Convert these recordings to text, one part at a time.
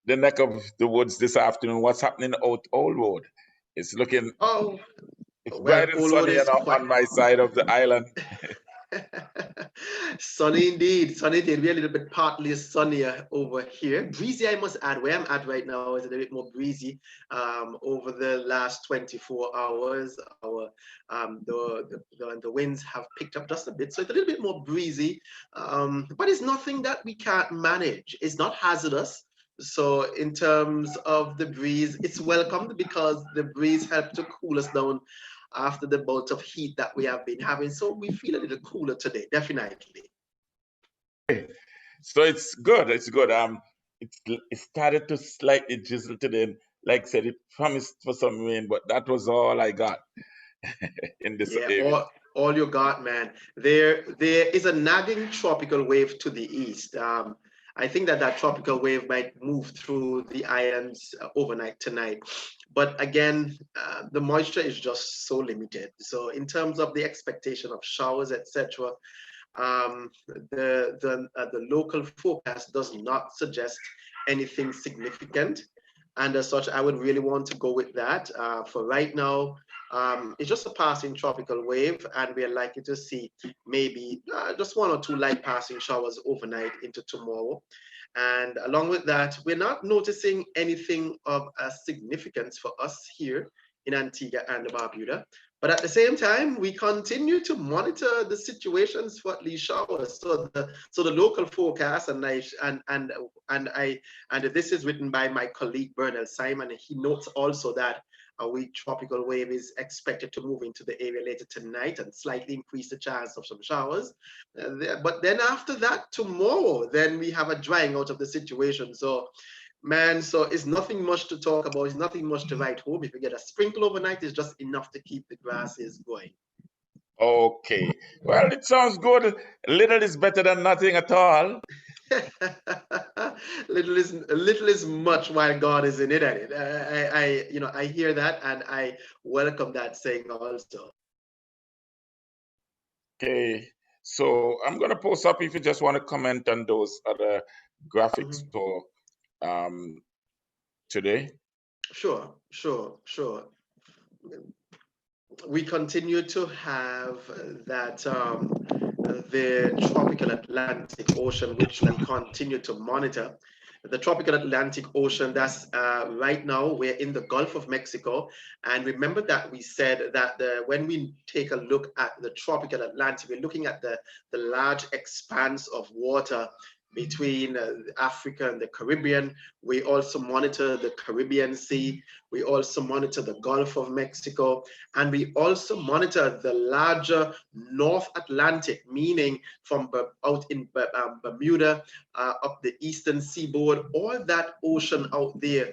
the neck of the woods this afternoon. What's happening out Old Road? It's looking, Oh, it's well, bright and Old Road sunny is quite on my side of the island. sunny indeed. Sunny indeed. We're a little bit partly sunnier over here. Breezy, I must add. Where I'm at right now is a little bit more breezy. Over the last 24 hours, the winds have picked up just a bit, so it's a little bit more breezy. But it's nothing that we can't manage. It's not hazardous. So in terms of the breeze, it's welcomed because the breeze helped to cool us down after the bout of heat that we have been having. So we feel a little cooler today, definitely. So it's good. It's good. It started to slightly drizzle today. Like I said, it promised for some rain, but that was all I got in this Yeah, area. all you got, man. There is a nagging tropical wave to the east. I think that tropical wave might move through the islands overnight tonight. But again, the moisture is just so limited. So in terms of the expectation of showers, etc., the local forecast does not suggest anything significant. And as such, I would really want to go with that. For right now, it's just a passing tropical wave, and we're likely to see maybe just one or two light passing showers overnight into tomorrow. And along with that, we're not noticing anything of significance for us here in Antigua and Barbuda. But at the same time, we continue to monitor the situations for these showers. So the local forecast, and this is written by my colleague Bernal Simon. And he notes also that a weak tropical wave is expected to move into the area later tonight and slightly increase the chance of some showers. But then after that, tomorrow, then we have a drying out of the situation. So man, so it's nothing much to talk about. It's nothing much to write home. If you get a sprinkle overnight, it's just enough to keep the grasses going. Okay. Well, it sounds good. Little is better than nothing at all. little is much while God is in it. I hear that and I welcome that saying also. Okay. So I'm gonna post up if you just want to comment on those other graphics Mhm. for today. Sure. We continue to have that the tropical Atlantic Ocean, which we continue to monitor. The tropical Atlantic Ocean, that's right now we're in the Gulf of Mexico. And remember that we said that when we take a look at the tropical Atlantic, we're looking at the large expanse of water between Africa and the Caribbean. We also monitor the Caribbean Sea. We also monitor the Gulf of Mexico. And we also monitor the larger North Atlantic, meaning from out in Bermuda up the eastern seaboard, all that ocean out there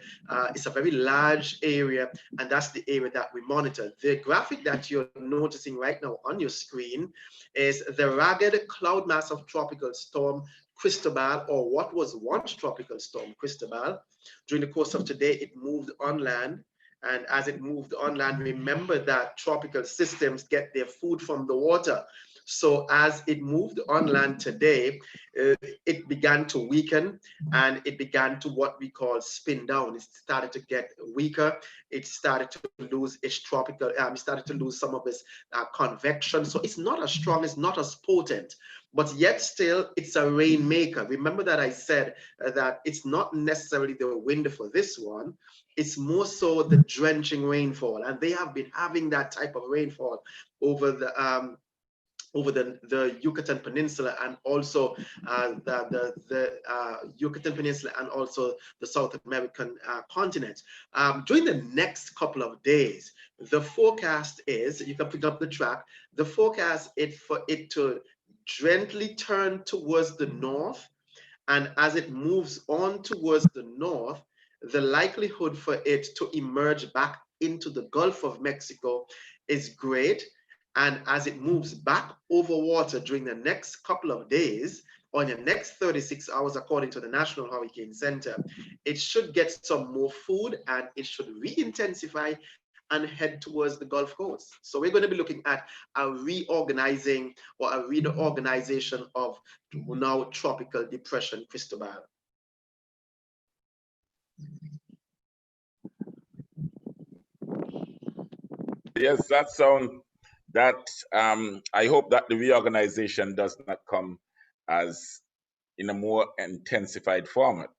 is a very large area, and that's the area that we monitor. The graphic that you're noticing right now on your screen is the ragged cloud mass of tropical storm Cristobal, or what was once tropical storm Cristobal. During the course of today, it moved on land. And as it moved on land, remember that tropical systems get their food from the water. So as it moved on land today, it began to weaken and it began to what we call spin down. It started to get weaker. It started to lose its tropical, it started to lose some of its convection. So it's not as strong, it's not as potent, but yet still it's a rainmaker. Remember that I said that it's not necessarily the wind for this one, it's more so the drenching rainfall. And they have been having that type of rainfall over the Yucatan Peninsula and also the Yucatan Peninsula and also the South American continent. During the next couple of days, the forecast is, you can pick up the track, the forecast is for it to gently turn towards the north. And as it moves on towards the north, the likelihood for it to emerge back into the Gulf of Mexico is great. And as it moves back over water during the next couple of days, or in the next 36 hours, according to the National Hurricane Center, it should get some more food and it should re-intensify and head towards the Gulf Coast. So we're going to be looking at a reorganizing or a reorganization of now tropical depression Cristobal. Yes, that I hope that the reorganization does not come as in a more intensified format,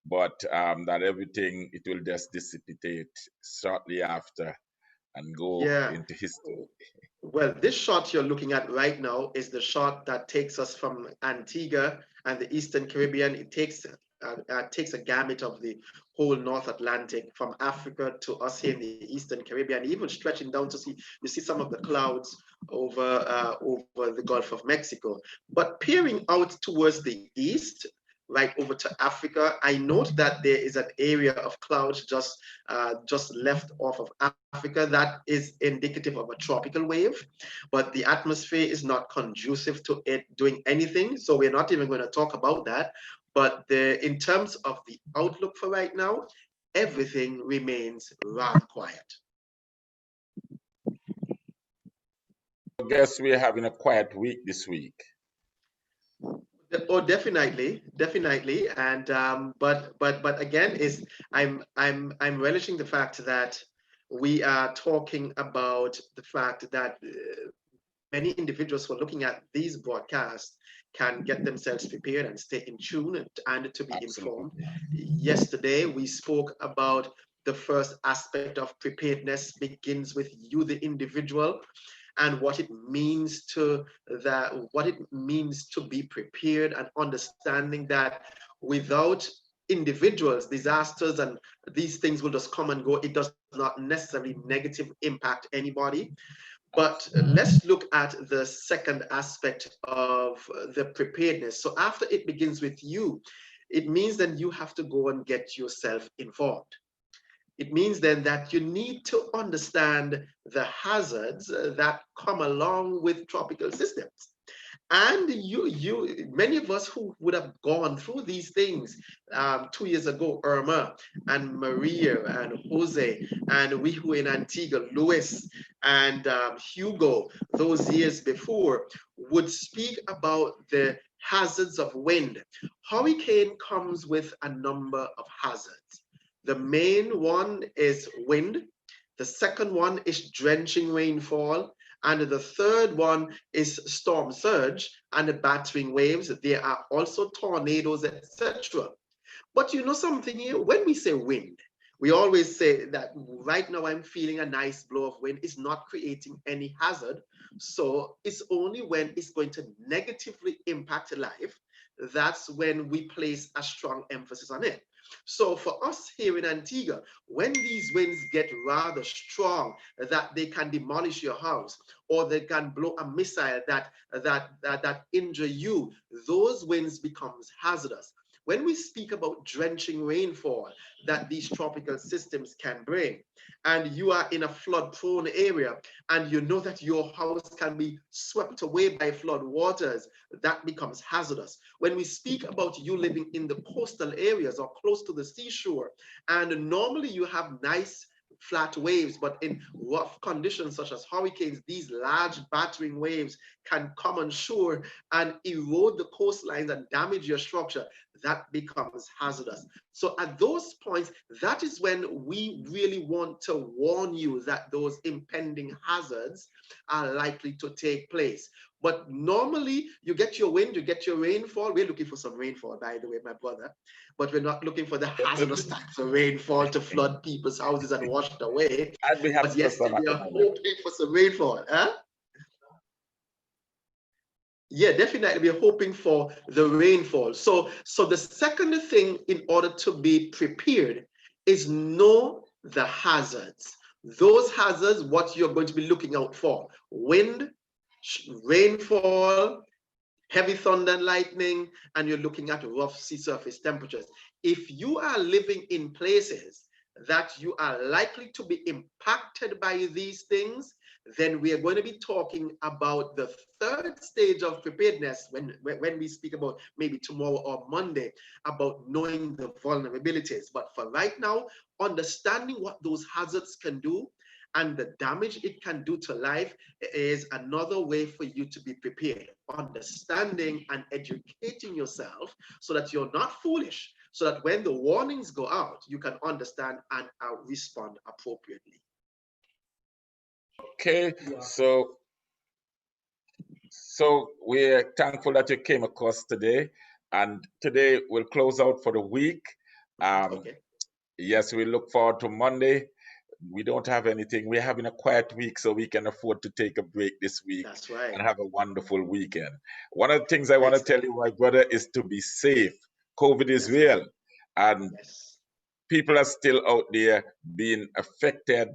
but that everything it will just dissipate shortly after and go Yeah. into history. Well, this shot you're looking at right now is the shot that takes us from Antigua and the Eastern Caribbean. It takes a gamut of the whole North Atlantic from Africa to us here in the Eastern Caribbean, even stretching down to see you see some of the clouds over the Gulf of Mexico. But peering out towards the east, right over to Africa, I note that there is an area of clouds just left off of Africa that is indicative of a tropical wave, but the atmosphere is not conducive to it doing anything. So we're not even going to talk about that. But in terms of the outlook for right now, everything remains rather quiet. I guess we're having a quiet week this week. Oh, definitely, definitely, and but again, is I'm relishing the fact that we are talking about the fact that many individuals who are looking at these broadcasts can get themselves prepared and stay in tune and to be Absolutely. informed. Yesterday, we spoke about the first aspect of preparedness begins with you, the individual, and what it means to be prepared and understanding that without individuals, disasters and these things will just come and go. It does not necessarily negative impact anybody. But let's look at the second aspect of the preparedness. So after it begins with you, it means then you have to go and get yourself informed. It means then that you need to understand the hazards that come along with tropical systems. And many of us who would have gone through these things 2 years ago, Irma and Maria and Jose, and we who were in Antigua, Luis and Hugo, those years before, would speak about the hazards of wind. Hurricane comes with a number of hazards. The main one is wind. The second one is drenching rainfall. And the third one is storm surge and the battering waves. There are also tornadoes, etc. But you know something here? When we say wind, we always say that right now I'm feeling a nice blow of wind. It's not creating any hazard. So it's only when it's going to negatively impact life, that's when we place a strong emphasis on it. So for us here in Antigua, when these winds get rather strong that they can demolish your house or they can blow a missile that injure you, those winds becomes hazardous. When we speak about drenching rainfall that these tropical systems can bring, and you are in a flood prone area and you know that your house can be swept away by flood waters, that becomes hazardous. When we speak about you living in the coastal areas or close to the seashore, and normally you have nice flat waves, but in rough conditions such as hurricanes, these large battering waves can come on shore and erode the coastlines and damage your structure. That becomes hazardous. So at those points, that is when we really want to warn you that those impending hazards are likely to take place. But normally you get your wind, you get your rainfall. We're looking for some rainfall, by the way, my brother, but we're not looking for the hazardous types of rainfall to flood people's houses and wash it away. I'd be But happy for yes, some at we the are moment. hoping for some rainfall. Huh? Yeah, definitely. We're hoping for the rainfall. So the second thing in order to be prepared is know the hazards. Those hazards, what you're going to be looking out for: wind, rainfall, heavy thunder and lightning, and you're looking at rough sea surface temperatures. If you are living in places that you are likely to be impacted by these things, then we are going to be talking about the third stage of preparedness when we speak about maybe tomorrow or Monday about knowing the vulnerabilities. But for right now, understanding what those hazards can do and the damage it can do to life is another way for you to be prepared. Understanding and educating yourself so that you're not foolish, so that when the warnings go out, you can understand and respond appropriately. Okay, so we're thankful that you came across today, and today we'll close out for the week. Okay. Yes, we look forward to Monday. We don't have anything. We're having a quiet week, so we can afford to take a break this week That's right. and have a wonderful weekend. One of the things I want Great to stuff. tell you, my brother, is to be safe. COVID is That's right. real, and Yes. people are still out there being affected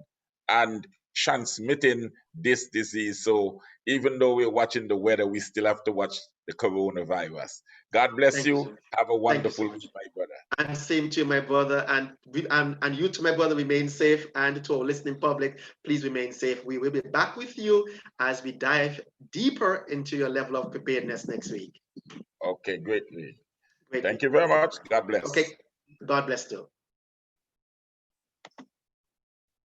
and transmitting this disease. So even though we're watching the weather, we still have to watch the coronavirus. God bless Thank you so you. much. Have a Thank you so wonderful much. week, my brother. And same to you, my brother, and you to my brother, remain safe, and to our listening public, please remain safe. We will be back with you as we dive deeper into your level of preparedness next week. Okay, great. Great. Thank you very much. God bless. Okay. God bless you.